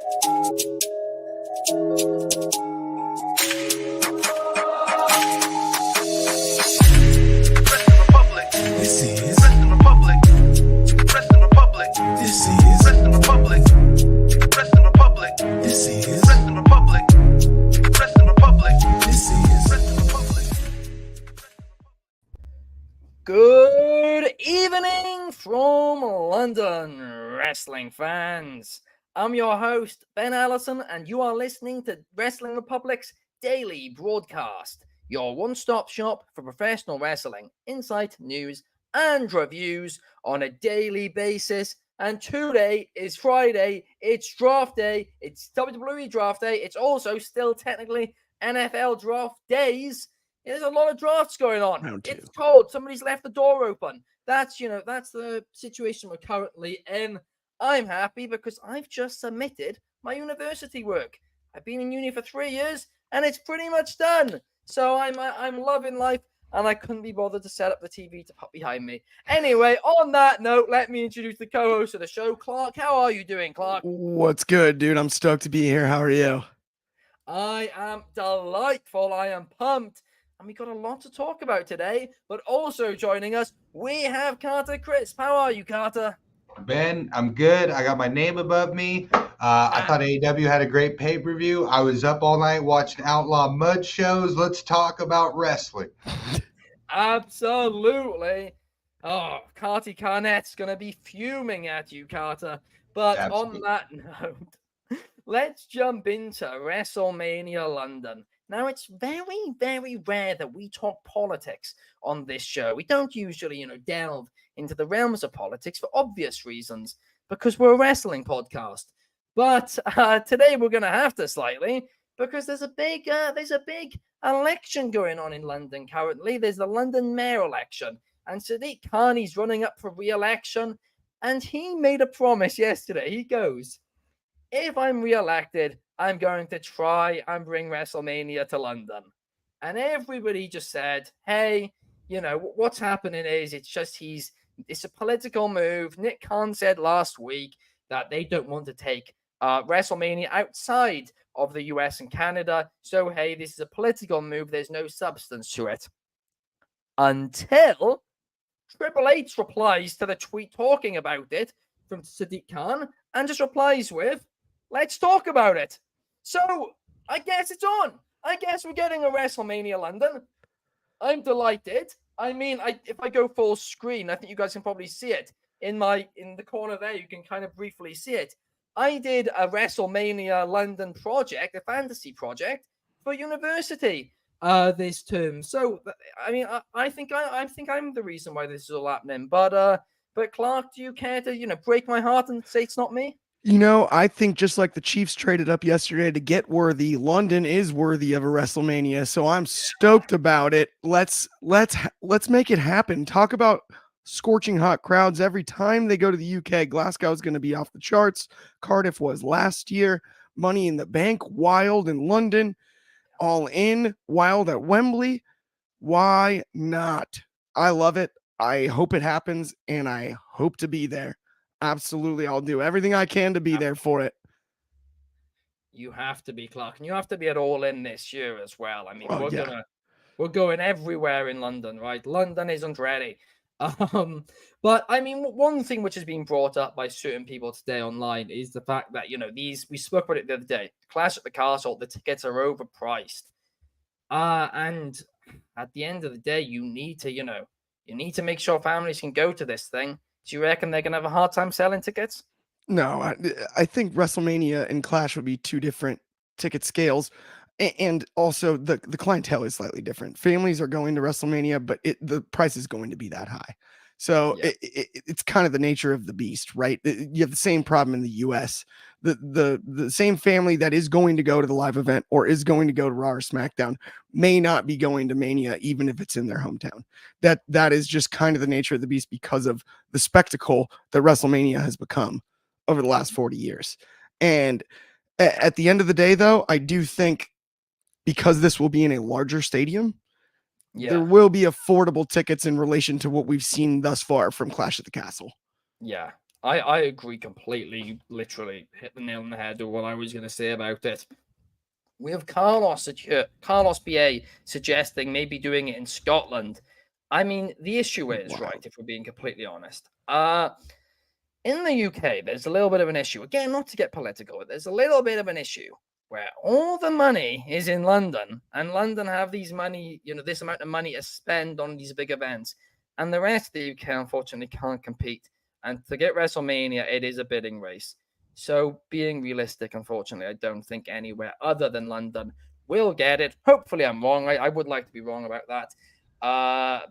Good evening from London, wrestling fans. I'm your host, Ben Allison, and you are listening to Wrestling Republic's daily broadcast, your one-stop shop for professional wrestling, insight, news, and reviews on a daily basis. And today is Friday, it's draft day, it's WWE Draft day, it's also still technically NFL Draft days. There's a lot of drafts going on. It's cold. Somebody's left the door open. That's the situation we're currently in. I'm happy because I've just submitted my university work. I've been in uni for 3 years and it's pretty much done. So I'm loving life and I couldn't be bothered to set up the TV to put behind me. Anyway, on that note, let me introduce the co-host of the show, Clark. How are you doing, Clark? What's good, dude? I'm stoked to be here. How are you? I am delightful. I am pumped. And we got a lot to talk about today, but also joining us, we have Carter Crisp. How are you, Carter? Ben, I'm good. I got my name above me. I thought AEW had a great pay-per-view. I was up all night watching Outlaw Mud shows. Let's talk about wrestling. Absolutely. Oh, Carty Carnett's going to be fuming at you, Carter. But Absolutely. On that note, let's jump into WrestleMania London. Now, it's very, very rare that we talk politics on this show. We don't usually, delve into the realms of politics for obvious reasons, because we're a wrestling podcast. But today we're going to have to slightly, because there's a big election going on in London currently. There's the London mayor election, and Sadiq Khan's running up for re-election, and he made a promise yesterday. He goes, if I'm re-elected, I'm going to try and bring WrestleMania to London. And everybody just said, hey, what's happening is it's a political move. Nick Khan said last week that they don't want to take WrestleMania outside of the US and Canada. So, hey, this is a political move. There's no substance to it. Until Triple H replies to the tweet talking about it from Sadiq Khan and just replies with, let's talk about it. So, I guess it's on. I guess we're getting a WrestleMania London. I'm delighted. I mean, if I go full screen, I think you guys can probably see it. In the corner there, you can kind of briefly see it. I did a WrestleMania London project, a fantasy project for university this term. So, I mean, I think I'm the reason why this is all happening. But Clark, do you care to, break my heart and say it's not me? I think just like the Chiefs traded up yesterday to get worthy, London is worthy of a WrestleMania. So I'm stoked about it. Let's make it happen. Talk about scorching hot crowds every time they go to the UK. Glasgow is going to be off the charts. Cardiff was last year. Money in the Bank, wild in London. All in, wild at Wembley. Why not? I love it. I hope it happens, and I hope to be there. Absolutely, I'll do everything I can to be there for it. You have to be, Clark, and you have to be at All In this year as well. I mean, we're going everywhere in London, right? London isn't ready. But I mean, one thing which has been brought up by certain people today online is the fact that we spoke about it the other day. Clash at the Castle, the tickets are overpriced, and at the end of the day, you need to make sure families can go to this thing. Do you reckon they're going to have a hard time selling tickets? No, I think WrestleMania and Clash would be two different ticket scales. And also the clientele is slightly different. Families are going to WrestleMania, but the price is going to be that high. So yeah. It's kind of the nature of the beast, right? You have the same problem in the US. The same family that is going to go to the live event or is going to go to Raw or SmackDown may not be going to Mania, even if it's in their hometown. That is just kind of the nature of the beast because of the spectacle that WrestleMania has become over the last 40 years. And at the end of the day, though, I do think because this will be in a larger stadium, there will be affordable tickets in relation to what we've seen thus far from Clash at the Castle. Yeah, I agree completely. You literally hit the nail on the head with what I was going to say about it. We have Carlos BA suggesting maybe doing it in Scotland. I mean, the issue is, right, if we're being completely honest, in the UK, there's a little bit of an issue. Again, not to get political, but there's a little bit of an issue where all the money is in London, and London have these money, this amount of money to spend on these big events, and the rest of the UK unfortunately can't compete. And to get WrestleMania, it is a bidding race. So being realistic, unfortunately, I don't think anywhere other than London will get it. Hopefully I'm wrong. I would like to be wrong about that.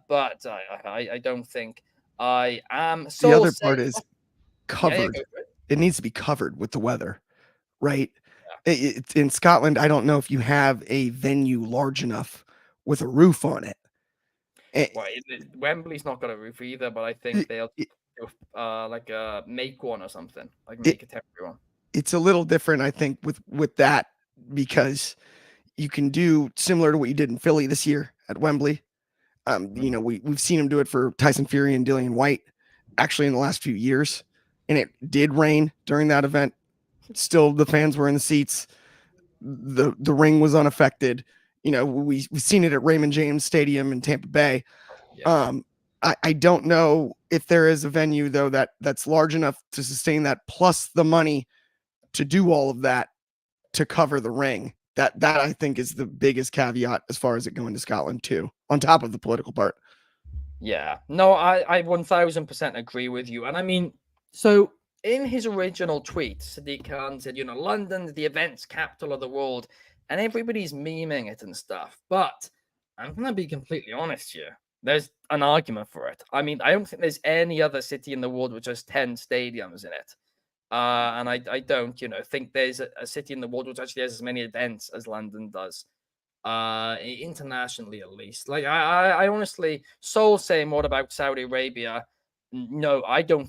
But I don't think I am. The other part is covered. Yeah, it needs to be covered with the weather, right? It's in Scotland. I don't know if you have a venue large enough with a roof on it. Well, Wembley's not got a roof either, but I think they'll make one or something, like make a temporary one. It's a little different, I think, with that, because you can do similar to what you did in Philly this year at Wembley. We've seen him do it for Tyson Fury and Dillian White, actually in the last few years, and it did rain during that event. Still, the fans were in the seats. The ring was unaffected. We've seen it at Raymond James Stadium in Tampa Bay. Yeah. I don't know if there is a venue though that's large enough to sustain that, plus the money to do all of that to cover the ring. That I think is the biggest caveat as far as it going to Scotland too, on top of the political part. Yeah, no, I 1000% agree with you. And I mean, so in his original tweet, Sadiq Khan said, London's the events capital of the world, and everybody's memeing it and stuff. But I'm going to be completely honest here. There's an argument for it. I mean, I don't think there's any other city in the world with just 10 stadiums in it. And I don't, think there's a city in the world which actually has as many events as London does. Internationally, at least. Like, I honestly, Soul saying, what about Saudi Arabia? No, I don't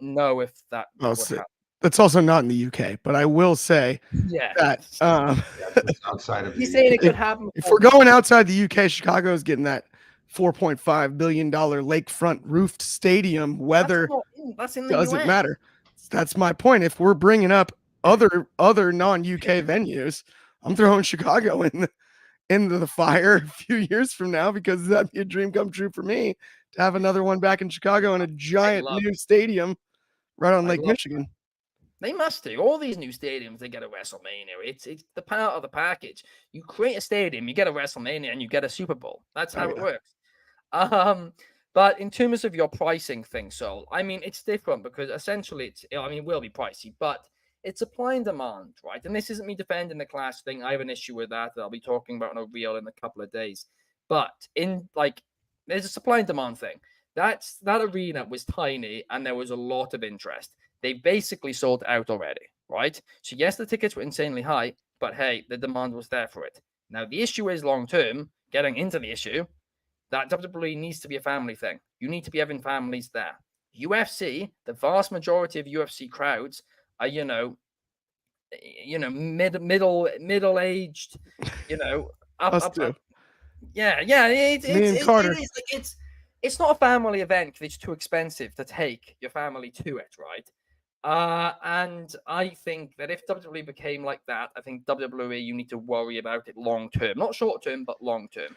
know if that would happen. That's also not in the UK, but I will say that outside of he's saying it could happen. If we're going outside the UK, Chicago is getting that $4.5 billion lakefront roofed stadium. Weather doesn't matter. That's my point. If we're bringing up other non-UK venues, I'm throwing Chicago into the fire a few years from now, because that'd be a dream come true for me to have another one back in Chicago in a giant new stadium right on Lake Michigan. They must do. All these new stadiums, they get a WrestleMania. It's the part of the package. You create a stadium, you get a WrestleMania, and you get a Super Bowl. That's how it works. But in terms of your pricing thing, so I mean, it's different because essentially it will be pricey, but it's supply and demand, right? And this isn't me defending the Clash thing. I have an issue with that I'll be talking about on a reel in a couple of days. But there's a supply and demand thing. That arena was tiny and there was a lot of interest. They basically sold out already, right? So yes, the tickets were insanely high, but hey, the demand was there for it. Now the issue is long term, getting into the issue, that WWE needs to be a family thing. You need to be having families there. UFC, the vast majority of UFC crowds are, middle-aged, up. Yeah. It's not a family event because it's too expensive to take your family to it, right? And I think that if WWE became like that, I think WWE, you need to worry about it long term, not short term, but long term.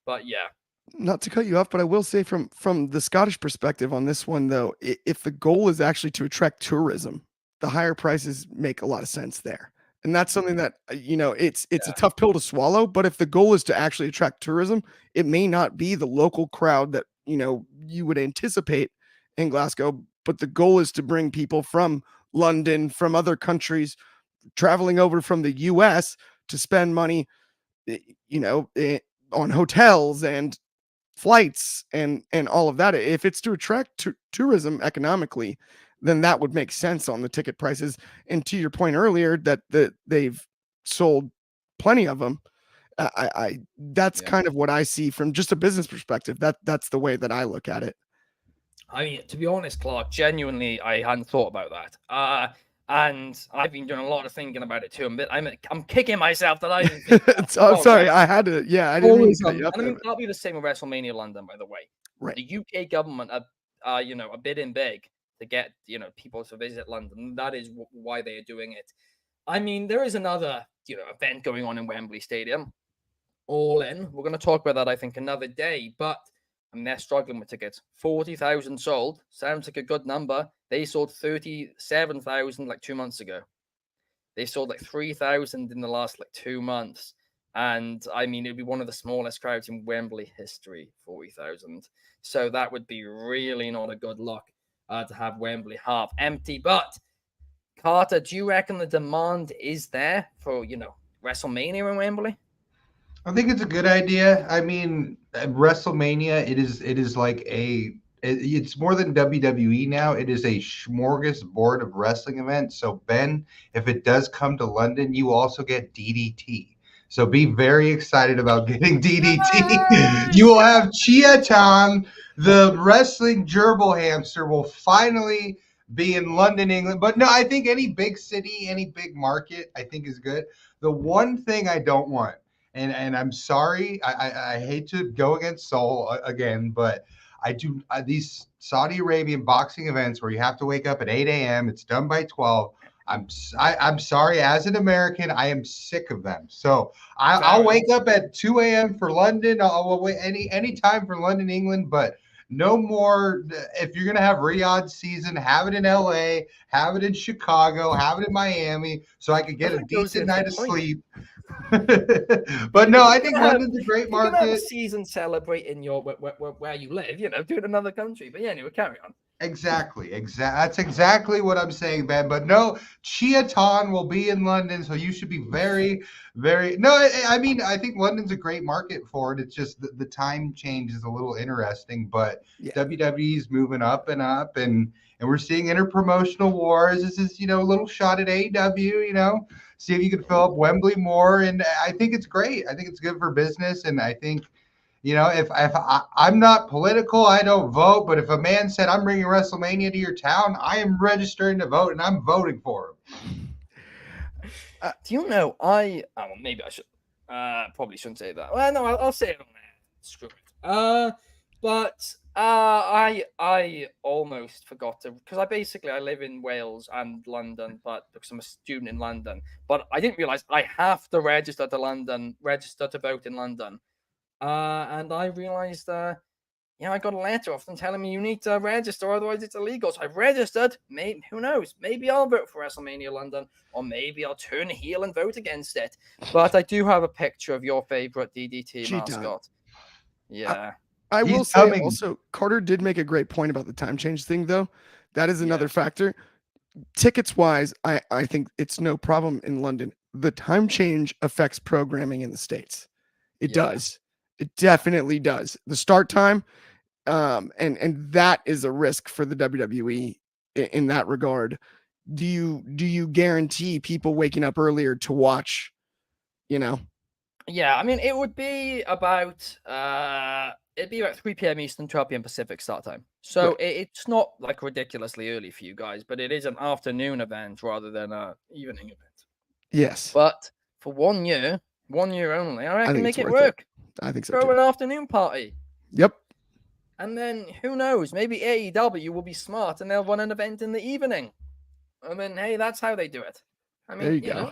But yeah. Not to cut you off, but I will say from the Scottish perspective on this one, though, if the goal is actually to attract tourism, the higher prices make a lot of sense there. And that's something that, it's a tough pill to swallow. But if the goal is to actually attract tourism, it may not be the local crowd that, you would anticipate in Glasgow. But the goal is to bring people from London, from other countries, traveling over from the US to spend money, on hotels and flights and all of that. If it's to attract tourism economically, then that would make sense on the ticket prices. And to your point earlier that they've sold plenty of them, that's kind of what I see from just a business perspective. That's the way that I look at it. I mean, to be honest, Clark, genuinely, I hadn't thought about that. And I've been doing a lot of thinking about it too. I'm kicking myself that I didn't think sorry, I had to. Yeah, I didn't mean to cut you up. I mean, that'll be the same with WrestleMania London, by the way. Right. The UK government are bidding big to get, people to visit London. That is why they are doing it. I mean, there is another, event going on in Wembley Stadium. All in. We're going to talk about that, I think, another day. But they're struggling with tickets. 40,000 sold. Sounds like a good number. They sold 37,000 like 2 months ago. They sold like 3,000 in the last like 2 months. And I mean, it'd be one of the smallest crowds in Wembley history, 40,000. So that would be really not a good look to have Wembley half empty. But Carter, do you reckon the demand is there for, WrestleMania in Wembley? I think it's a good idea. I mean, WrestleMania, it is like it's more than WWE now. It is a smorgasbord of wrestling events. So Ben, if it does come to London, you also get DDT. So be very excited about getting DDT. You will have Cheetah, the wrestling gerbil hamster, will finally be in London, England. But no, I think any big city, any big market, I think is good. The one thing I don't want, and I'm sorry, I hate to go against Seoul again, but I do these Saudi Arabian boxing events where you have to wake up at 8 a.m. It's done by 12. I'm sorry, as an American, I am sick of them. So I'll wake up at 2 a.m. for London. I'll wait any time for London, England, but no more. If you're gonna have Riyadh season, have it in LA, have it in Chicago, have it in Miami, so I could get a decent night of sleep. But no, I think London's a great market. You can have a season celebrate in your where you live, do it in another country. But yeah, anyway, carry on. Exactly. That's exactly what I'm saying, Ben. But no, Cheetah will be in London, so you should be very, very. No, I mean, I think London's a great market for it. It's just the time change is a little interesting, but WWE's moving up, and we're seeing interpromotional wars. This is, a little shot at AEW, see if you can fill up Wembley more, and I think it's great. I think it's good for business, and I think. If I'm not political, I don't vote. But if a man said, I'm bringing WrestleMania to your town, I am registering to vote and I'm voting for him. Do you know, maybe I should, probably shouldn't say that. Well, no, I'll say it on there. Screw it. But I almost forgot to, because I live in Wales and London, but because I'm a student in London. But I didn't realize I have to register to vote in London. And I realized, I got a letter off them telling me you need to register, otherwise it's illegal. So I've registered. Maybe, who knows? Maybe I'll vote for WrestleMania London, or maybe I'll turn heel and vote against it. But I do have a picture of your favorite DDT mascot. Yeah. I will say also, Carter did make a great point about the time change thing, though. That is another factor. Tickets wise, I think it's no problem in London. The time change affects programming in the States. It does. It definitely does. The start time, and that is a risk for the WWE in that regard. Do you guarantee people waking up earlier to watch? Yeah, I mean, it would be about it'd be about 3 p.m. Eastern, 12 p.m. Pacific start time. So it's not like ridiculously early for you guys, but it is an afternoon event rather than an evening event. Yes. But for 1 year only, I reckon make it work. I think so. Throw an afternoon party. Yep. And then who knows? Maybe AEW will be smart and they'll run an event in the evening. I mean, hey, that's how they do it. I mean, there you go.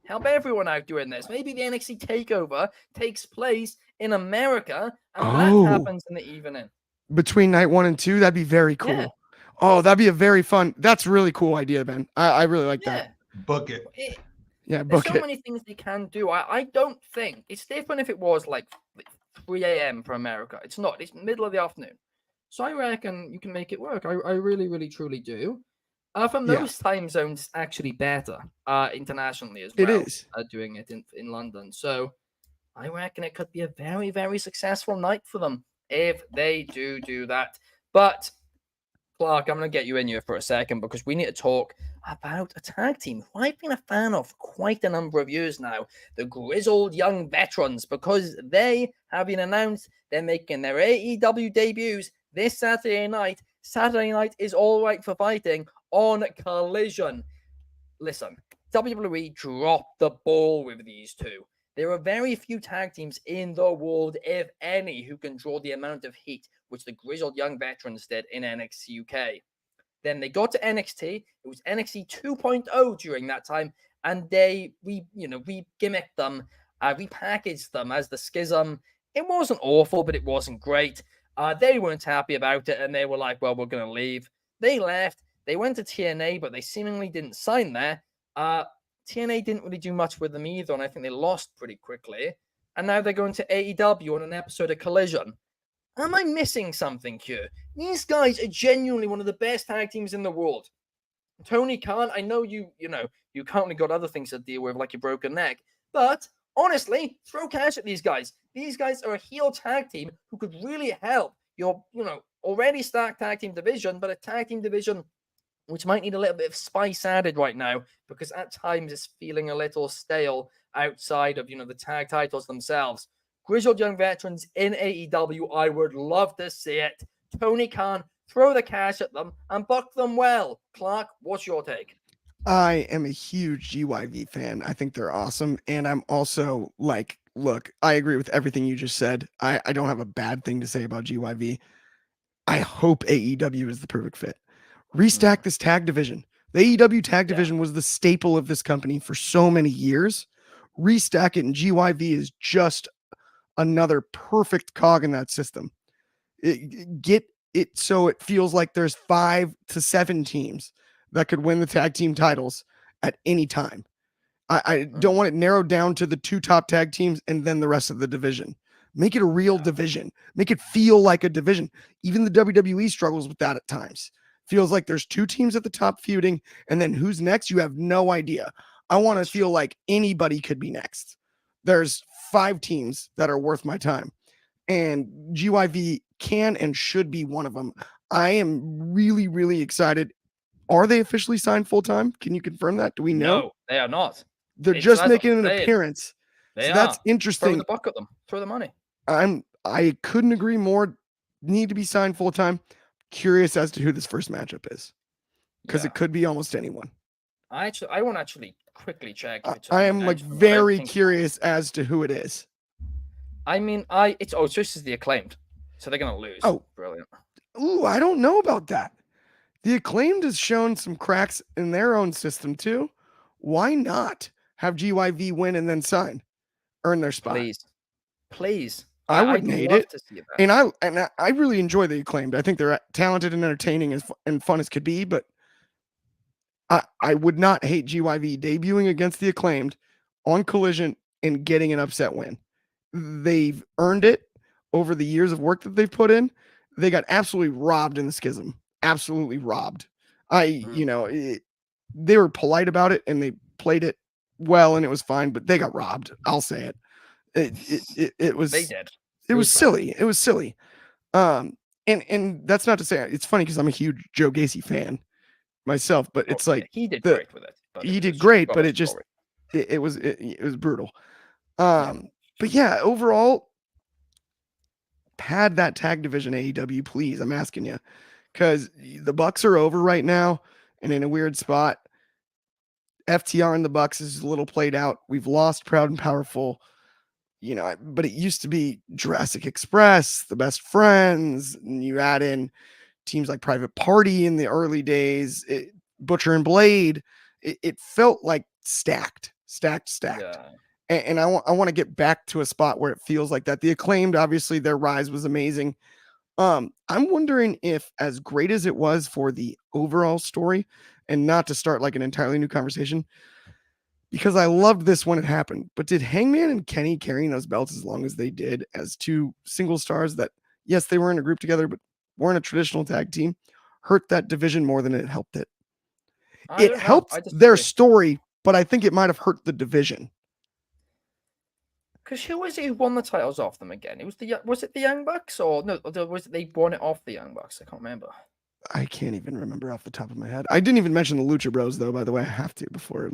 Help everyone out doing this. Maybe the NXT takeover takes place in America and that happens in the evening. Between night 1 and 2, that'd be very cool. Yeah. Oh, that'd be a very fun. That's a really cool idea, Ben. I really like that. Book it. There's so many things they can do. I don't think it's different if it was like 3 a.m. for America. It's not. It's middle of the afternoon. So I reckon you can make it work. I really, really, truly do. For most time zones, it's actually better internationally as well. It is. Doing it in London. So I reckon it could be a very, very successful night for them if they do that. But Clark, I'm going to get you in here for a second because we need to talk about a tag team who I've been a fan of for quite a number of years now, the Grizzled Young Veterans, because they have been announced they're making their AEW debuts this Saturday night. Saturday night is all right for fighting on Collision. Listen, WWE dropped the ball with these two. There are very few tag teams in the world, if any, who can draw the amount of heat which the Grizzled Young Veterans did in NXT UK. Then they got to NXT. It was NXT 2.0 during that time, and we gimmicked them, repackaged them as the Schism. It wasn't awful, but it wasn't great. They weren't happy about it, and they were like, well, we're going to leave. They left. They went to TNA, but they seemingly didn't sign there. TNA didn't really do much with them either, and I think they lost pretty quickly. And now they're going to AEW on an episode of Collision. Am I missing something here? These guys are genuinely one of the best tag teams in the world. Tony Khan, I know you currently got other things to deal with, like your broken neck, but honestly, throw cash at these guys. These guys are a heel tag team who could really help your, already stacked tag team division, but a tag team division which might need a little bit of spice added right now, because at times it's feeling a little stale outside of, the tag titles themselves. Grizzled young veterans in AEW, I would love to see it. Tony Khan, throw the cash at them and book them well. Clark, what's your take? I am a huge GYV fan. I think they're awesome. And I'm also like, look, I agree with everything you just said. I don't have a bad thing to say about GYV. I hope AEW is the perfect fit. Restack this tag division. The AEW tag division was the staple of this company for so many years. Restack it, and GYV is just another perfect cog in that system. Get it so it feels like there's 5 to 7 teams that could win the tag team titles at any time. I don't want it narrowed down to the 2 top tag teams and then the rest of the division. Make it a real division. Make it feel like a division. Even the WWE struggles with that at times. Feels like there's 2 teams at the top feuding, and then who's next? You have no idea. I want to feel like anybody could be next. There's 5 teams that are worth my time, and GYV can and should be one of them. I am really, really excited. Are they officially signed full-time? Can you confirm that? Do we know? No, they are not. They're just making an appearance. So that's interesting. Throw the buck at them. Throw the money. I couldn't agree more. Need to be signed full-time. Curious as to who this first matchup is, because it could be almost anyone. I want to actually quickly check. I am like very curious as to who it is. I mean, so this is the Acclaimed, so they're gonna lose. Oh, brilliant. Ooh, I don't know about that. The Acclaimed has shown some cracks in their own system too. Why not have GYV win and then earn their spot? Please. I wouldn't hate it. To see that. And I really enjoy the Acclaimed. I think they're talented and entertaining and fun as could be, but I would not hate GYV debuting against the Acclaimed on Collision and getting an upset win. They've earned it over the years of work that they've put in. They got absolutely robbed in the Schism. Absolutely robbed. They were polite about it and they played it well and it was fine, but they got robbed. I'll say it. It was they did. It was silly. It was silly. And that's not to say it's funny because I'm a huge Joe Gacy fan myself, but it's like he did great with it. He did great, but it was brutal. But yeah, overall, pad that tag division AEW, please. I'm asking you, because the Bucks are over right now and in a weird spot. FTR and the Bucks is a little played out. We've lost Proud and Powerful. But it used to be Jurassic Express, the Best Friends, and you add in teams like Private Party in the early days, Butcher and Blade. It felt like stacked. Yeah. And I want to get back to a spot where it feels like that. The Acclaimed, obviously, their rise was amazing. I'm wondering if, as great as it was for the overall story, and not to start like an entirely new conversation, because I loved this when it happened, but did Hangman and Kenny carrying those belts as long as they did as 2 single stars that, yes, they were in a group together, but weren't a traditional tag team, hurt that division more than it helped it? It helped their story, but I think it might have hurt the division. Because who was it who won the titles off them again? Was it the Young Bucks or no? Was it they won it off the Young Bucks? I can't remember. I can't even remember off the top of my head. I didn't even mention the Lucha Bros though. By the way, I have to before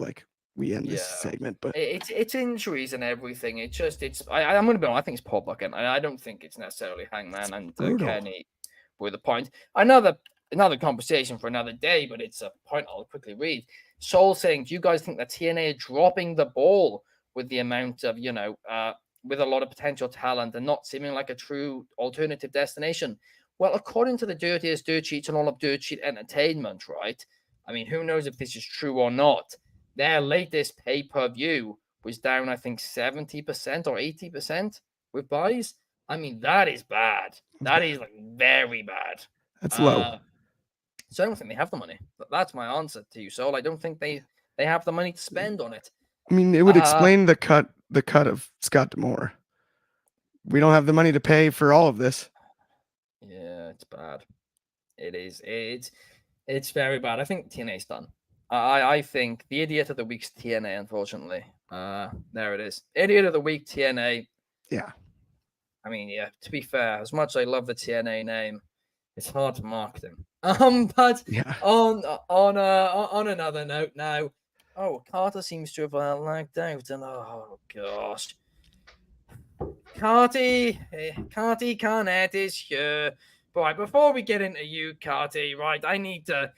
we end this segment. But it's injuries and everything. I'm gonna be honest. I think it's Paul Buck, and I don't think it's necessarily Hangman and Kenny were the point. Another conversation for another day, but it's a point I'll quickly read. Soul saying, do you guys think that TNA are dropping the ball with the amount of, with a lot of potential talent and not seeming like a true alternative destination? Well, according to the dirtiest dirt sheets and all of Dirt Sheet Entertainment, right? I mean, who knows if this is true or not? Their latest pay-per-view was down, I think, 70% or 80% with buys. I mean, that is bad. That is like very bad. That's low. So I don't think they have the money. That's my answer to you, Sol. I don't think they have the money to spend on it. I mean, it would explain the cut of Scott D'Amore. We don't have the money to pay for all of this. Yeah, it's bad. It is. It's very bad. I think TNA's done. I think the idiot of the week's TNA, unfortunately. There it is. Idiot of the week, TNA. Yeah. I mean, yeah, to be fair, as much as I love the TNA name, it's hard to market him. But Yeah. on another note now. Oh, Carter seems to have lagged out, and oh gosh. Carty Carnett is here. Right, before we get into you, Carty, right, I need to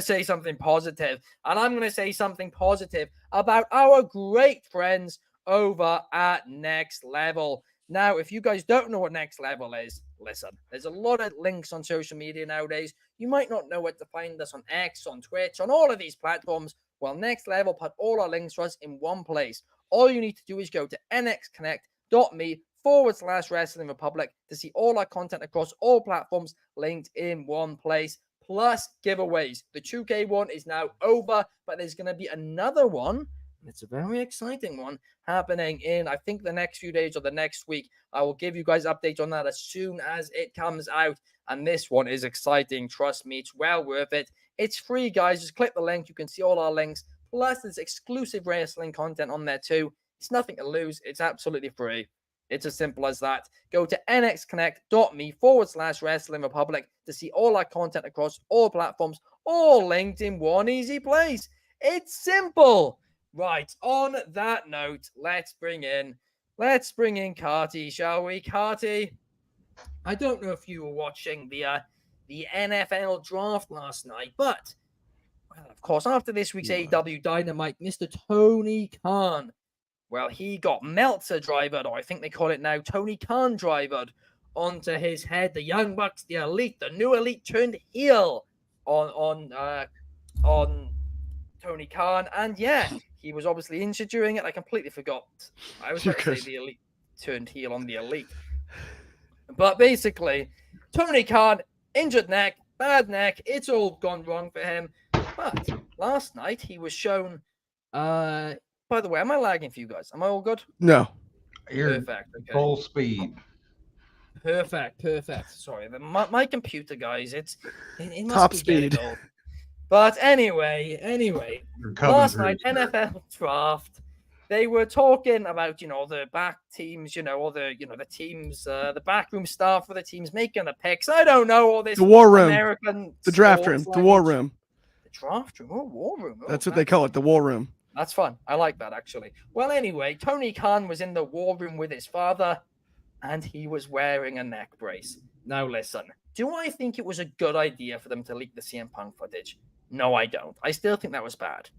say something positive, and I'm going to say something positive about our great friends over at Next Level. Now, if you guys don't know what Next Level is, listen, there's a lot of links on social media nowadays. You might not know where to find us on X, on Twitch, on all of these platforms. Well, Next Level put all our links for us in one place. All you need to do is go to nxconnect.me/Wrestling Republic to see all our content across all platforms linked in one place. Plus giveaways. The 2K one is now over, but there's going to be another one. It's a very exciting one happening in, I think, the next few days or the next week. I will give you guys updates on that as soon as it comes out. And this one is exciting. Trust me, it's well worth it. It's free, guys. Just click the link. You can see all our links. Plus, there's exclusive wrestling content on there too. It's nothing to lose. It's absolutely free. It's as simple as that. Go to nxconnect.me/Wrestling Republic to see all our content across all platforms, all linked in one easy place. It's simple. Right, on that note, let's bring in Carty, shall we? Carty, I don't know if you were watching the NFL draft last night, but well, of course, after this week's AEW Dynamite, Mr. Tony Khan, well, he got Meltzer drivered, or I think they call it now Tony Khan drivered, onto his head. The Young Bucks, the Elite, the new Elite turned heel on Tony Khan, and yeah, he was obviously injured during it. I completely forgot. I was going to say the Elite turned heel on the Elite. But basically, Tony Khan, injured neck, bad neck. It's all gone wrong for him. But last night, he was shown... by the way, am I lagging for you guys? Am I all good? No. Perfect. Okay. Full speed. Perfect. Sorry, my computer, guys, it must top be speed. Old. But anyway, last night, NFL draft, they were talking about, the back teams, all the teams, the backroom staff for the teams making the picks. I don't know all this. The war room. The draft room. The war room. The draft room. Oh, war room. Oh, that's what they call it. The war room. That's fun. I like that, actually. Well, anyway, Tony Khan was in the war room with his father, and he was wearing a neck brace. Now, listen, do I think it was a good idea for them to leak the CM Punk footage? No, I don't. I still think that was bad.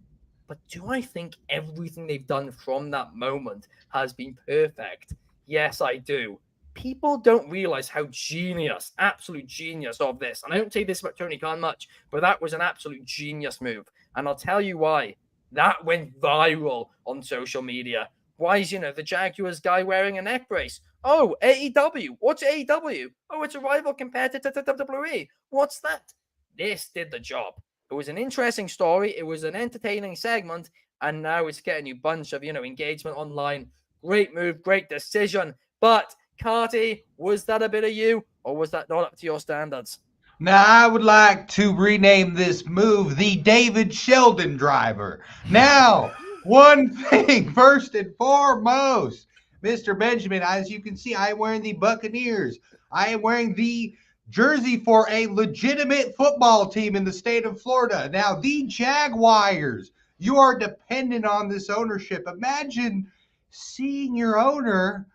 But do I think everything they've done from that moment has been perfect? Yes, I do. People don't realize how genius, absolute genius of this. And I don't say this about Tony Khan much, but that was an absolute genius move. And I'll tell you why. That went viral on social media. Why is, the Jaguars guy wearing a neck brace? Oh, AEW. What's AEW? Oh, it's a rival competitor to WWE. What's that? This did the job. It was an interesting story. It was an entertaining segment. And now it's getting you a bunch of, engagement online. Great move, great decision. But, Carty, was that a bit of you? Or was that not up to your standards? Now, I would like to rename this move the David Sheldon driver. Now, one thing, first and foremost, Mr. Benjamin, as you can see, I am wearing the Buccaneers. I am wearing the jersey for a legitimate football team in the state of Florida. Now, the Jaguars, you are dependent on this ownership. Imagine seeing your owner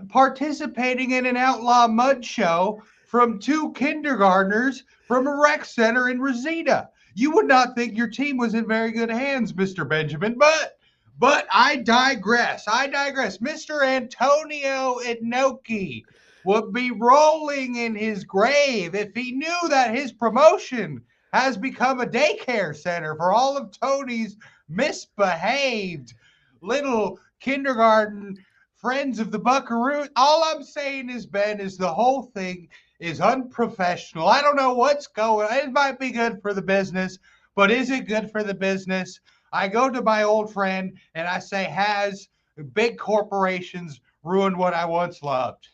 participating in an outlaw mud show from two kindergartners from a rec center in Reseda. You would not think your team was in very good hands, Mr. Benjamin, but I digress. Mr. Antonio Inoki, would be rolling in his grave if he knew that his promotion has become a daycare center for all of Tony's misbehaved little kindergarten friends of the Buckaroo. All I'm saying is, Ben, is the whole thing is unprofessional. I don't know what's going on. It might be good for the business, but is it good for the business? I go to my old friend and I say, has big corporations ruined what I once loved?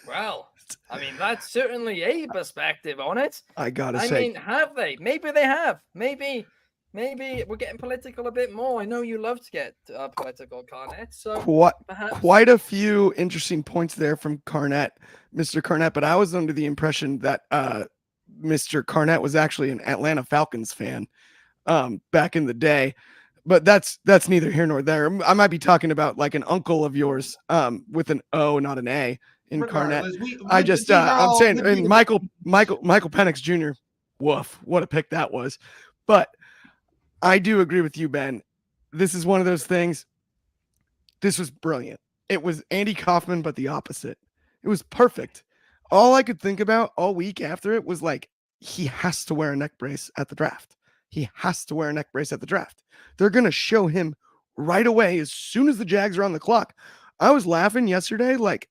Well, I mean, that's certainly a perspective on it. I gotta say, I mean, have they? Maybe they have. Maybe we're getting political a bit more. I know you love to get political, Carnett. So quite a few interesting points there from Mr. Carnett. But I was under the impression that Mr. Carnett was actually an Atlanta Falcons fan back in the day. But that's neither here nor there. I might be talking about like an uncle of yours with an O, not an A. In Carnett, I'm saying, and Michael Penix Jr. Woof, what a pick that was. But I do agree with you, Ben. This is one of those things. This was brilliant. It was Andy Kaufman, but the opposite. It was perfect. All I could think about all week after it was like, he has to wear a neck brace at the draft. He has to wear a neck brace at the draft. They're going to show him right away as soon as the Jags are on the clock. I was laughing yesterday, like,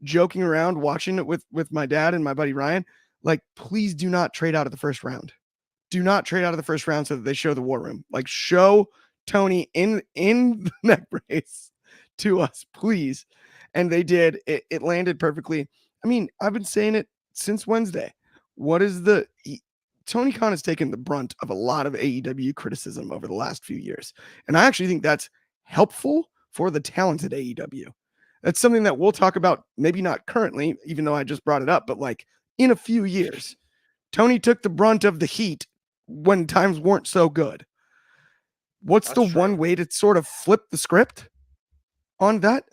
joking around watching it with my dad and my buddy Ryan, like, please do not trade out of the first round. Do not trade out of the first round so that they show the war room. Like, show Tony in the neck brace to us, please. And they did. It landed perfectly. I mean, I've been saying it since Wednesday. Tony Khan has taken the brunt of a lot of AEW criticism over the last few years. And I actually think that's helpful for the talented AEW. That's something that we'll talk about, maybe not currently, even though I just brought it up, but like in a few years. Tony took the brunt of the heat when times weren't so good. What's the one way to sort of flip the script on that?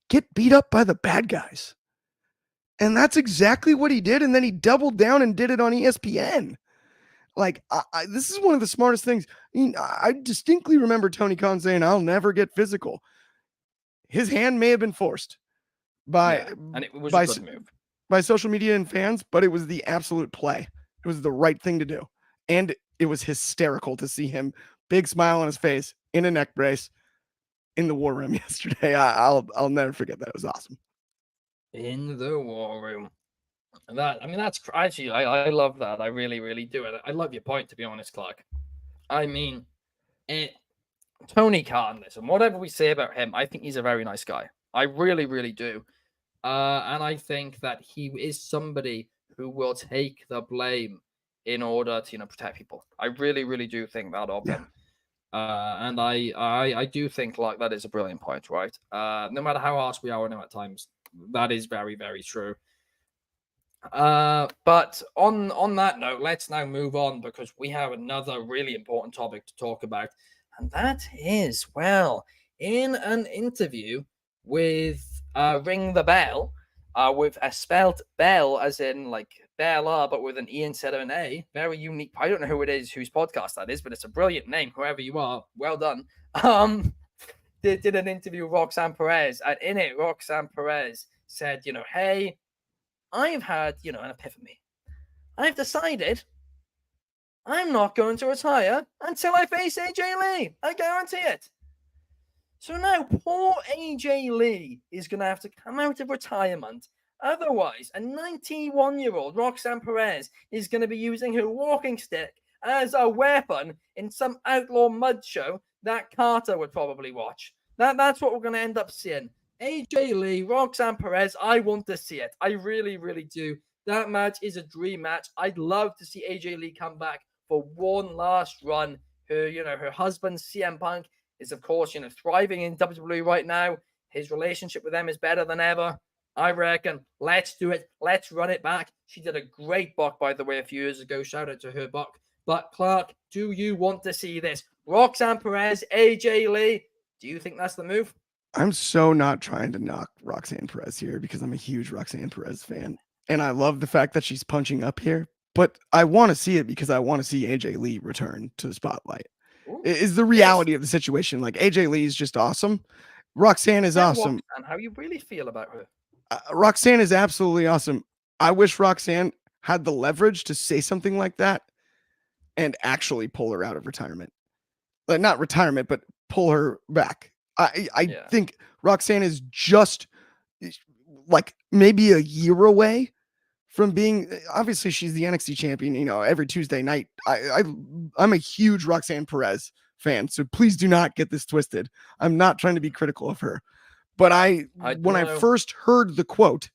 Get beat up by the bad guys. And that's exactly what he did. And then he doubled down and did it on ESPN. Like, this is one of the smartest things. I mean, I distinctly remember Tony Khan saying, I'll never get physical. His hand may have been forced and it was a good move by social media and fans, but it was the absolute play. It was the right thing to do. And it was hysterical to see him, big smile on his face, in a neck brace in the war room yesterday. I'll never forget that. It was awesome. In the war room. That's actually, I love that. I really, really do. I love your point, to be honest, Clark. I mean, Tony Khan, listen, whatever we say about him, I think he's a very nice guy. I really, really do. And I think that he is somebody who will take the blame in order to, protect people. I really, really do think that of him. And I do think like that is a brilliant point, right? No matter how harsh we are on him at times, that is very, very true. But on that note, let's now move on because we have another really important topic to talk about. And that is, well, in an interview with Ring the Bell, with a spelt Bell as in like Bella, but with an E instead of an A. Very unique. I don't know who it is, whose podcast that is, but it's a brilliant name, whoever you are. Well done. Did an interview with Roxanne Perez, and in it, Roxanne Perez said, hey, I've had, an epiphany. I've decided I'm not going to retire until I face AJ Lee. I guarantee it. So now poor AJ Lee is going to have to come out of retirement. Otherwise, a 91-year-old Roxanne Perez is going to be using her walking stick as a weapon in some outlaw mud show that Carter would probably watch. That's what we're going to end up seeing. AJ Lee, Roxanne Perez, I want to see it. I really, really do. That match is a dream match. I'd love to see AJ Lee come back for one last run. Her husband, CM Punk, is, of course, thriving in WWE right now. His relationship with them is better than ever. I reckon. Let's do it. Let's run it back. She did a great book, by the way, a few years ago. Shout out to her book. But, Clark, do you want to see this? Roxanne Perez, AJ Lee. Do you think that's the move? I'm so not trying to knock Roxanne Perez here because I'm a huge Roxanne Perez fan. And I love the fact that she's punching up here. But I want to see it because I want to see AJ Lee return to the spotlight. Ooh, is the reality of the situation. Like, AJ Lee is just awesome. Roxanne is awesome. And how you really feel about her? Roxanne is absolutely awesome. I wish Roxanne had the leverage to say something like that and actually pull her out of retirement. Like not retirement, but pull her back. I think Roxanne is just like maybe a year away from being, obviously she's the NXT champion, every Tuesday night. I'm a huge Roxanne Perez fan, so please do not get this twisted. I'm not trying to be critical of her. But when I first heard the quote,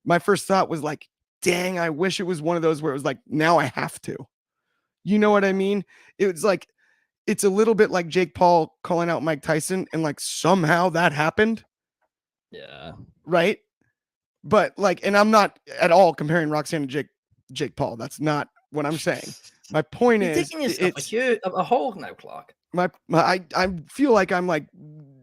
my first thought was like, dang, I wish it was one of those where it was like, now I have to. You know what I mean? It was like, it's a little bit like Jake Paul calling out Mike Tyson, and like somehow that happened. Yeah. Right? But like, and I'm not at all comparing Roxanne to Jake Paul. That's not what I'm saying. My point You're is, digging yourself a hole now, Clark. I feel like I'm like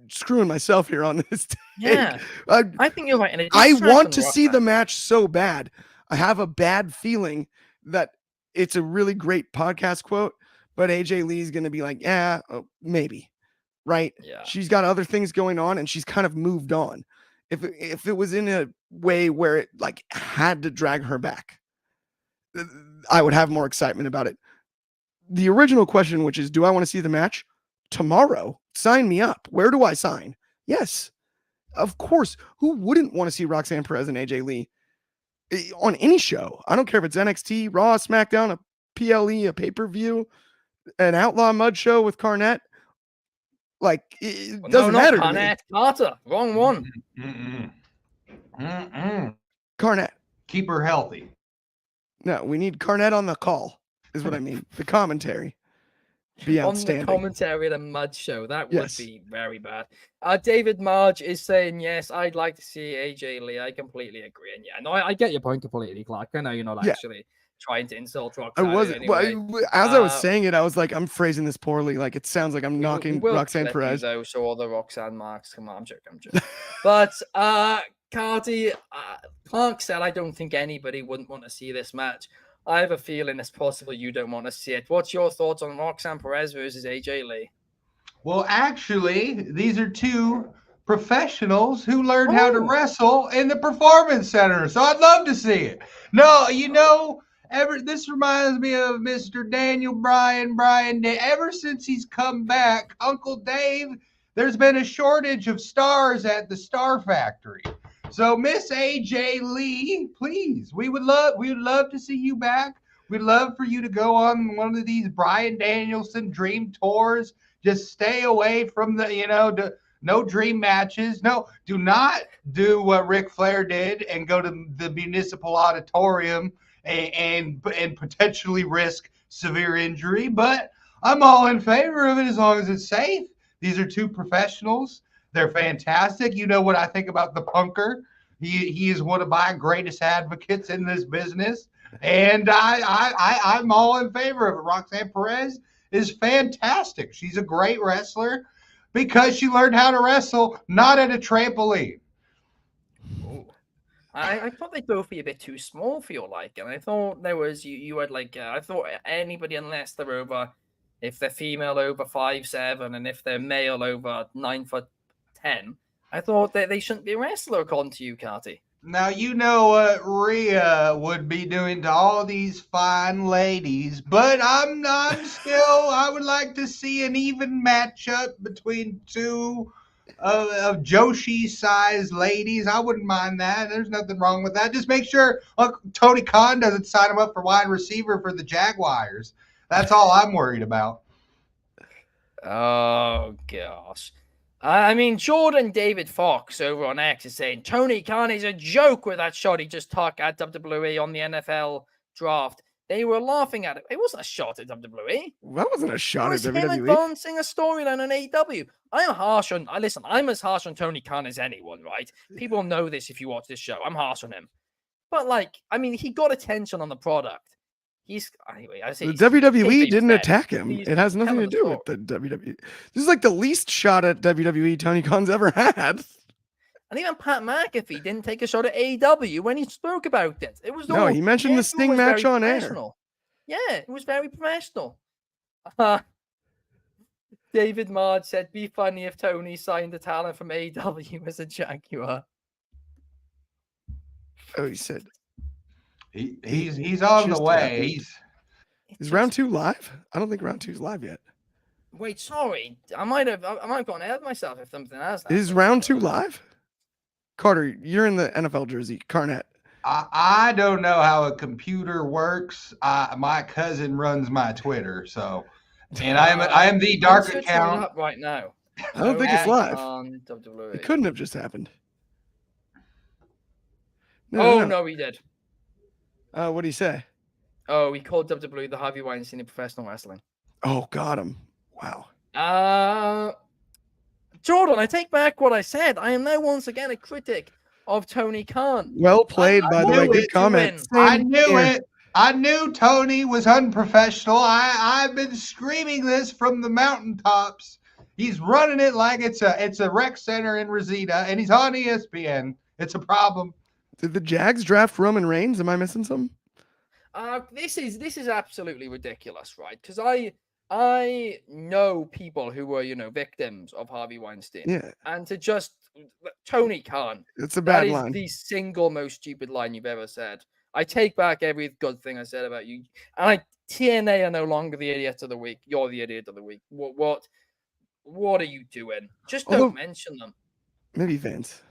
screwing myself here on this take. Yeah, I think you're right. I want to see the match so bad. I have a bad feeling that it's a really great podcast quote, but AJ Lee's going to be like, yeah, maybe. Right? Yeah. She's got other things going on and she's kind of moved on. If it was in a way where it like had to drag her back, I would have more excitement about it. The original question, which is, do I want to see the match tomorrow? Sign me up. Where do I sign? Yes, of course. Who wouldn't want to see Roxanne Perez and AJ Lee on any show? I don't care if it's NXT, Raw, SmackDown, a PLE, a pay-per-view, an Outlaw Mud show with Carnett. Like, it doesn't matter to me. Carter, wrong one. Carnett. Keep her healthy. No, we need Carnett on the call, is what I mean. The commentary. Be outstanding. On the commentary of the Mud Show. That would be very bad. David Marge is saying, yes, I'd like to see AJ Lee. I completely agree. And yeah, no, I get your point completely, Clark. I know you're not actually trying to insult Roxanne. I wasn't. Anyway. Well, as I was saying it, I was like, I'm phrasing this poorly. Like, it sounds like I'm knocking Roxanne Perez. Though, so all the Roxanne marks. Come on, I'm joking. But Carty, Clark said, I don't think anybody wouldn't want to see this match. I have a feeling it's possible you don't want to see it. What's your thoughts on Roxanne Perez versus AJ Lee? Well, actually, these are two professionals who learned how to wrestle in the Performance Center. So I'd love to see it. No, this reminds me of Mr. Daniel Bryan. Ever since he's come back, Uncle Dave, there's been a shortage of stars at the Star Factory. So Miss AJ Lee, please, we would love to see you back. We'd love for you to go on one of these Bryan Danielson dream tours. Just stay away from the, no dream matches. No, do not do what Ric Flair did and go to the municipal auditorium and potentially risk severe injury. But I'm all in favor of it as long as it's safe. These are two professionals. They're fantastic. You know what I think about the punker. He is one of my greatest advocates in this business. And I'm all in favor of it. Roxanne Perez is fantastic. She's a great wrestler because she learned how to wrestle, not at a trampoline. Ooh. I thought they'd both be a bit too small for your liking. I thought there was you had like I thought anybody unless they're over, if they're female over 5'7" and if they're male over 9'10", I thought that they shouldn't be a wrestler according to you, Carty. Now you know what Rhea would be doing to all these fine ladies, but I'm still. I would like to see an even matchup between two of Joshi-sized ladies. I wouldn't mind that. There's nothing wrong with that. Just make sure Tony Khan doesn't sign him up for wide receiver for the Jaguars. That's all I'm worried about. Oh gosh. I mean, Jordan David Fox over on X is saying Tony Khan is a joke with that shot he just took at WWE on the NFL draft. They were laughing at it. It wasn't a shot at WWE. That wasn't a shot at WWE. It was him advancing a storyline on AEW. I'm as harsh on Tony Khan as anyone, right? People know this if you watch this show. I'm harsh on him. But, he got attention on the product. The WWE didn't attack him. It has nothing to do with the WWE. This is like the least shot at WWE Tony Khan's ever had. And even Pat McAfee didn't take a shot at AEW when he spoke about it. It was he mentioned the Sting match on air. Yeah, it was very professional. David Marge said, "Be funny if Tony signed a talent from AEW as a Jaguar." Oh, he said he's on the just way. happened. Is round 2 live? I don't think round 2 is live yet. Wait, sorry. I might have gone ahead of myself if something else. Is round 2 live? Carter, you're in the NFL jersey. Carnet. I don't know how a computer works. My cousin runs my Twitter, so and I am the dark account up right now. I don't think it's live. WWE. It couldn't have just happened. No, he did. What did he say? Oh, he called WWE the Harvey Weinstein of professional wrestling. Oh, got him. Wow. Jordan, I take back what I said. I am now once again a critic of Tony Khan. Well played, by the way. Good comment. I knew it. I knew Tony was unprofessional. I've been screaming this from the mountaintops. He's running it like it's a rec center in Reseda, and he's on ESPN. It's a problem. Did the Jags draft Roman Reigns? Am I missing something? This is absolutely ridiculous, right? Because I know people who were, victims of Harvey Weinstein. Yeah. And to just Tony Khan. It's a bad line. That is the single most stupid line you've ever said. I take back every good thing I said about you. And TNA are no longer the idiot of the week. You're the idiot of the week. What are you doing? Just don't mention them. Maybe Vince.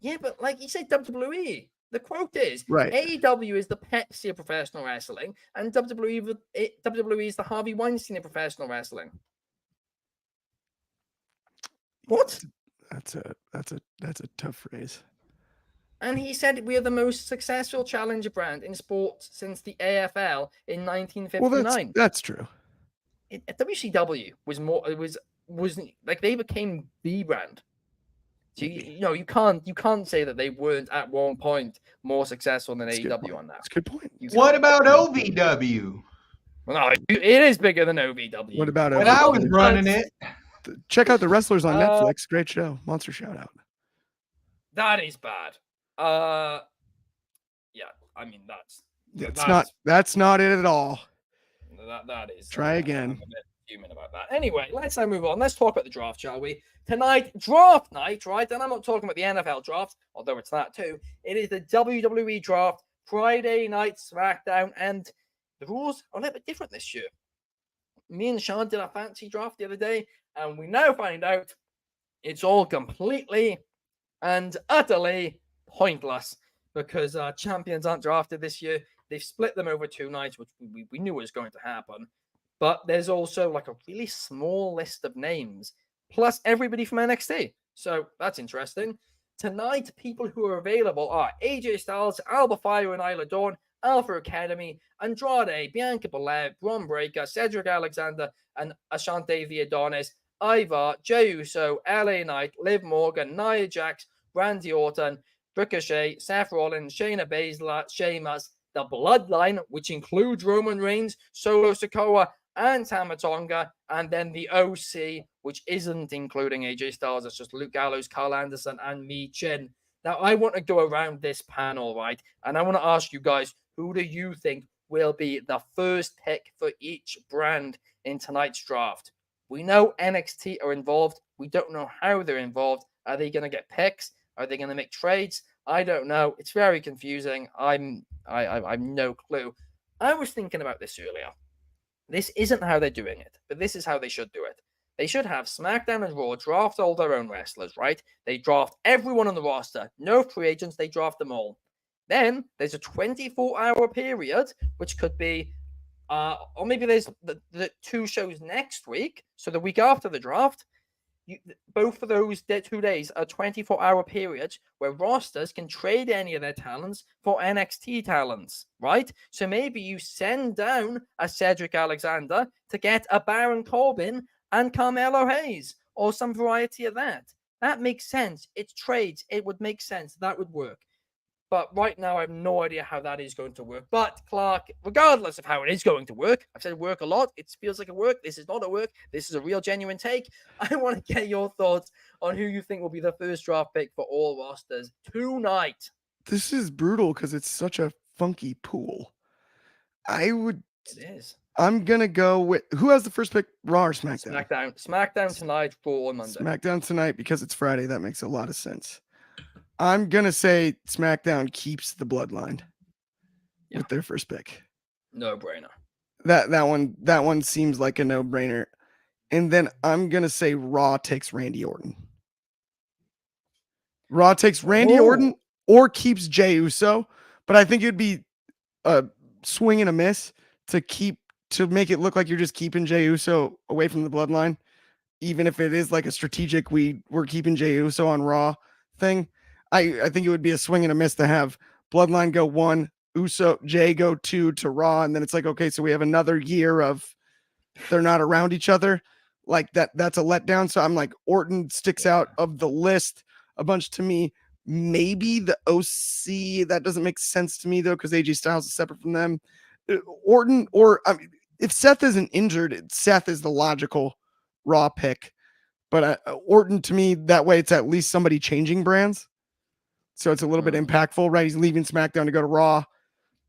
Yeah, but like you said, WWE. The quote is, right. AEW is the Pepsi of professional wrestling, and WWE is the Harvey Weinstein of professional wrestling. What? That's a tough phrase. And he said we are the most successful challenger brand in sports since the AFL in 1959. Well, that's true. WCW was more. It was like they became the brand. So you can't say that they weren't at one point more successful than AEW on that. That's a good point. What about OVW? Well, no, it is bigger than OVW. What about when I was running it? Check out The Wrestlers on Netflix. Great show. Monster shout out. That is bad. Yeah, I mean that's not it at all. That is. Try again. I'm a bit fuming about that. Anyway, let's now move on. Let's talk about the draft, shall we? Tonight, draft night, right? And I'm not talking about the NFL draft, although it's that too. It is the WWE Draft, Friday night SmackDown, and the rules are a little bit different this year. Me and Sean did a fancy draft the other day, and we now find out it's all completely and utterly pointless because champions aren't drafted this year. They've split them over 2 nights, which we knew was going to happen. But there's also like a really small list of names, plus everybody from NXT. So that's interesting. Tonight, people who are available are AJ Styles, Alba Fire and Isla Dawn, Alpha Academy, Andrade, Bianca Belair, Bron Breakker, Cedric Alexander, and Ashante the Adonis, Ivar, Jey Uso, LA Knight, Liv Morgan, Nia Jax, Randy Orton, Ricochet, Seth Rollins, Shayna Baszler, Sheamus, the Bloodline, which includes Roman Reigns, Solo Sikoa, and Tama Tonga, and then the OC, which isn't including AJ Styles. It's just Luke Gallows, Carl Anderson, and Mi Chin. Now, I want to go around this panel, right? And I want to ask you guys, who do you think will be the first pick for each brand in tonight's draft? We know NXT are involved. We don't know how they're involved. Are they going to get picks? Are they going to make trades? I don't know. It's very confusing. I've no clue. I was thinking about this earlier. This isn't how they're doing it, but this is how they should do it. They should have SmackDown and Raw draft all their own wrestlers, right? They draft everyone on the roster. No free agents, they draft them all. Then there's a 24-hour period, which could be, or maybe there's the 2 shows next week, so the week after the draft. Both of those 2 days are 24-hour periods where rosters can trade any of their talents for NXT talents, right? So maybe you send down a Cedric Alexander to get a Baron Corbin and Carmelo Hayes or some variety of that. That makes sense. It's trades. It would make sense. That would work. But right now, I have no idea how that is going to work. But Clark, regardless of how it is going to work, I've said work a lot. It feels like a work. This is not a work. This is a real, genuine take. I want to get your thoughts on who you think will be the first draft pick for all rosters tonight. This is brutal because it's such a funky pool. It is. I'm going to go with, who has the first pick, Raw or SmackDown? SmackDown tonight, Raw on Monday. SmackDown tonight because it's Friday. That makes a lot of sense. I'm gonna say SmackDown keeps the bloodline with their first pick. No brainer. That one seems like a no-brainer. And then I'm gonna say Raw takes Randy Orton. Raw takes Randy Orton or keeps Jey Uso, but I think it'd be a swing and a miss to make it look like you're just keeping Jey Uso away from the bloodline, even if it is like a strategic we're keeping Jey Uso on Raw thing. I think it would be a swing and a miss to have bloodline go 1, Jey go 2 to Raw, and then it's like, okay, so we have another year of they're not around each other. Like that's a letdown. So I'm like, Orton sticks out of the list a bunch to me. Maybe the OC, that doesn't make sense to me though, because AJ Styles is separate from them. Orton, or I mean, if Seth isn't injured, Seth is the logical Raw pick. But Orton, to me, that way it's at least somebody changing brands. So it's a little bit impactful, right? He's leaving SmackDown to go to Raw.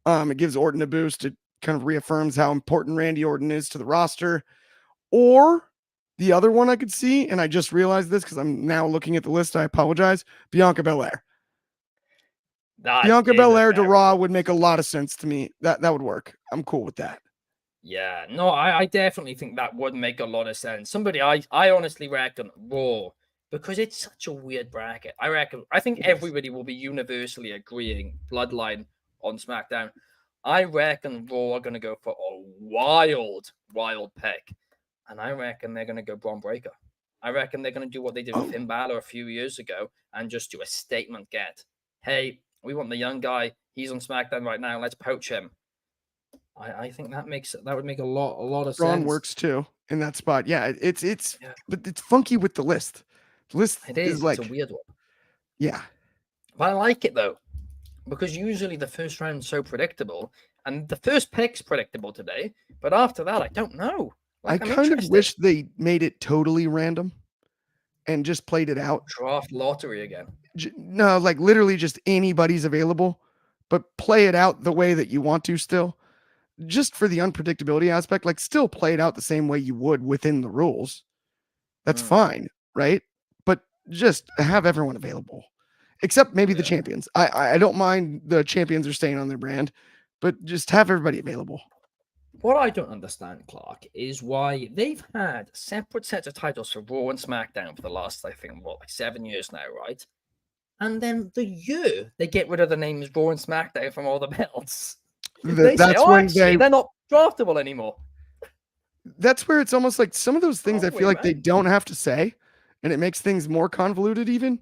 It gives Orton a boost. It kind of reaffirms how important Randy Orton is to the roster. Or the other one I could see, and I just realized this because I'm now looking at the list. I apologize. Bianca Belair. Bianca Belair to Raw would make a lot of sense to me. That would work. I'm cool with that. Yeah, no, I definitely think that would make a lot of sense. Somebody I honestly reckon Raw, because it's such a weird bracket. I think everybody will be universally agreeing Bloodline on SmackDown. I reckon Raw are going to go for a wild pick. And I reckon they're going to go Braun Breaker. I reckon they're going to do what they did with Finn Balor a few years ago and just do a statement get. Hey, we want the young guy. He's on SmackDown right now. Let's poach him. I think that would make a lot of sense. Braun works too in that spot. Yeah, but it's funky with the list. The list is like, it's a weird one. Yeah. But I like it though, because usually the first round's so predictable, and the first pick's predictable today. But after that, I don't know. Like, I kind of wish they made it totally random and just played it out. Draft lottery again. No, like literally just anybody's available, but play it out the way that you want to still. Just for the unpredictability aspect, like still play it out the same way you would within the rules. That's fine, right? But just have everyone available, except maybe the champions. I don't mind the champions are staying on their brand, but just have everybody available. What I don't understand, Clark, is why they've had separate sets of titles for Raw and SmackDown for the last, I think, like 7 years now, right? And then the year they get rid of the names Raw and SmackDown from all the belts. That's when they're not draftable anymore. That's where it's almost like some of those things I feel like they don't have to say, and it makes things more convoluted even.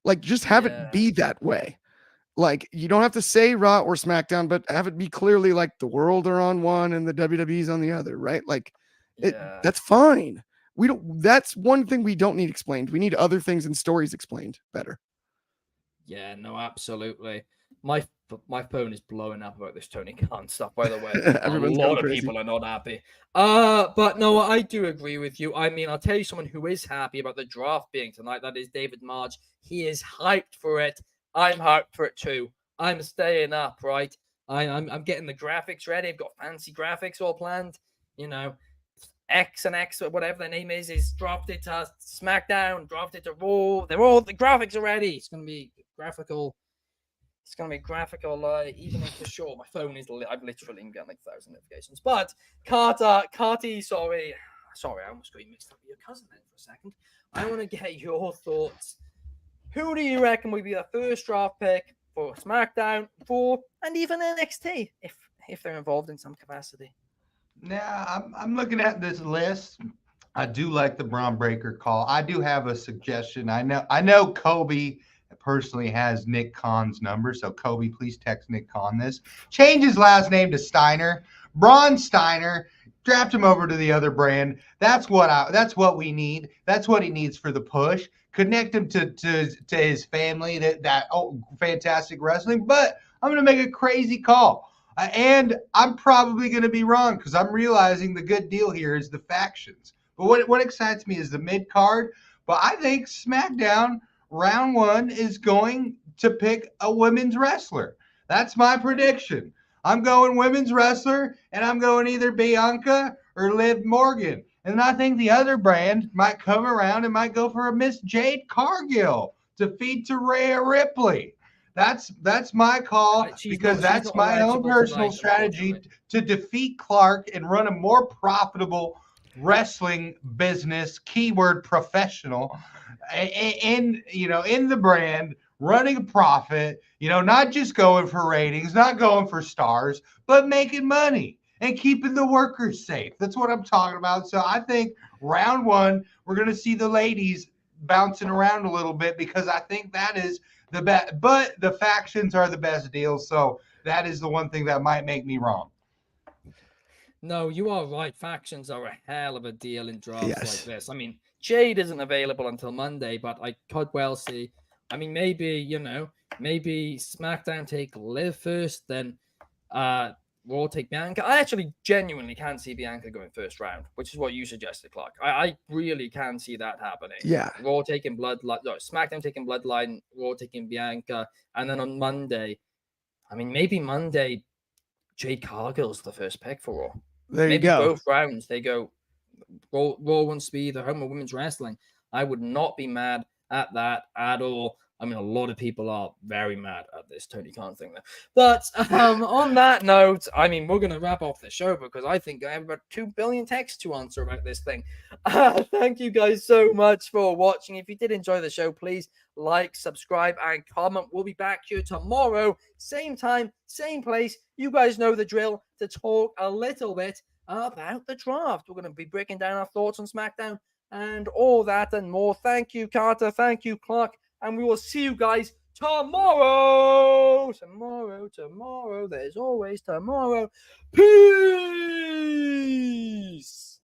Like, just have it be that way. Like, you don't have to say Raw or SmackDown, but have it be clearly like the World are on one and the WWE's on the other, right? Like, that's fine. That's one thing we don't need explained. We need other things and stories explained better. Yeah, no, absolutely. My phone is blowing up about this Tony Khan stuff, by the way. A lot of people are not happy. But no, I do agree with you. I mean, I'll tell you someone who is happy about the draft being tonight. That is David Marge. He is hyped for it. I'm hyped for it too. I'm staying up, right? I'm getting the graphics ready. I've got fancy graphics all planned. You know, X and X, or whatever their name is drafted to SmackDown, drafted to Raw. The graphics are ready. It's going to be graphical. It's going to be graphical, even for sure. My phone is, I've literally been getting like 1,000 notifications. But Carty, sorry, I almost got you mixed up with your cousin then for a second. I want to get your thoughts. Who do you reckon will be the first draft pick for SmackDown, Raw, and even NXT, if they're involved in some capacity? Now, I'm looking at this list. I do like the Braun Breaker call. I do have a suggestion. I know Kobe personally has Nick Khan's number, so Kobe, please text Nick Khan this. Change his last name to Steiner. Braun Steiner. Draft him over to the other brand. That's what we need. That's what he needs for the push. Connect him to his family, that fantastic wrestling. But I'm going to make a crazy call. And I'm probably going to be wrong because I'm realizing the good deal here is the factions. But what excites me is the mid-card. But I think SmackDown round 1 is going to pick a women's wrestler. That's my prediction. I'm going women's wrestler, and I'm going either Bianca or Liv Morgan. And I think the other brand might come around and might go for a Miss Jade Cargill. to feed to Rhea Ripley. That's my call because that's my own personal strategy to defeat Clark and run a more profitable wrestling business, keyword professional, in the brand, running a profit, not just going for ratings, not going for stars, but making money and keeping the workers safe. That's what I'm talking about. So I think round one, we're going to see the ladies bouncing around a little bit because I think that is the best, but the factions are the best deals. So that is the one thing that might make me wrong. No, you are right. Factions are a hell of a deal in drafts like Yes. this. I mean, Jade isn't available until Monday, but I could well see. I mean, maybe SmackDown take Liv first, then Raw take Bianca. I actually genuinely can see Bianca going first round, which is what you suggested, Clark. I really can see that happening. Yeah. Raw taking Bloodline, no, SmackDown taking Bloodline, Raw taking Bianca, and then on Monday, I mean, maybe Monday, Jade Cargill's the first pick for Raw. There Maybe you go. both rounds they go Raw wants to be the home of women's wrestling. I would not be mad at that at all. I mean, a lot of people are very mad at this Tony Khan thing there. But on that note, I mean, we're going to wrap off the show because I think I have about 2 billion texts to answer about this thing. Thank you guys so much for watching. If you did enjoy the show, please like, subscribe, and comment. We'll be back here tomorrow, same time, same place. You guys know the drill, to talk a little bit about the draft. We're going to be breaking down our thoughts on SmackDown and all that and more. Thank you, Carter. Thank you, Clark. And we will see you guys tomorrow. Tomorrow. There's always tomorrow. Peace.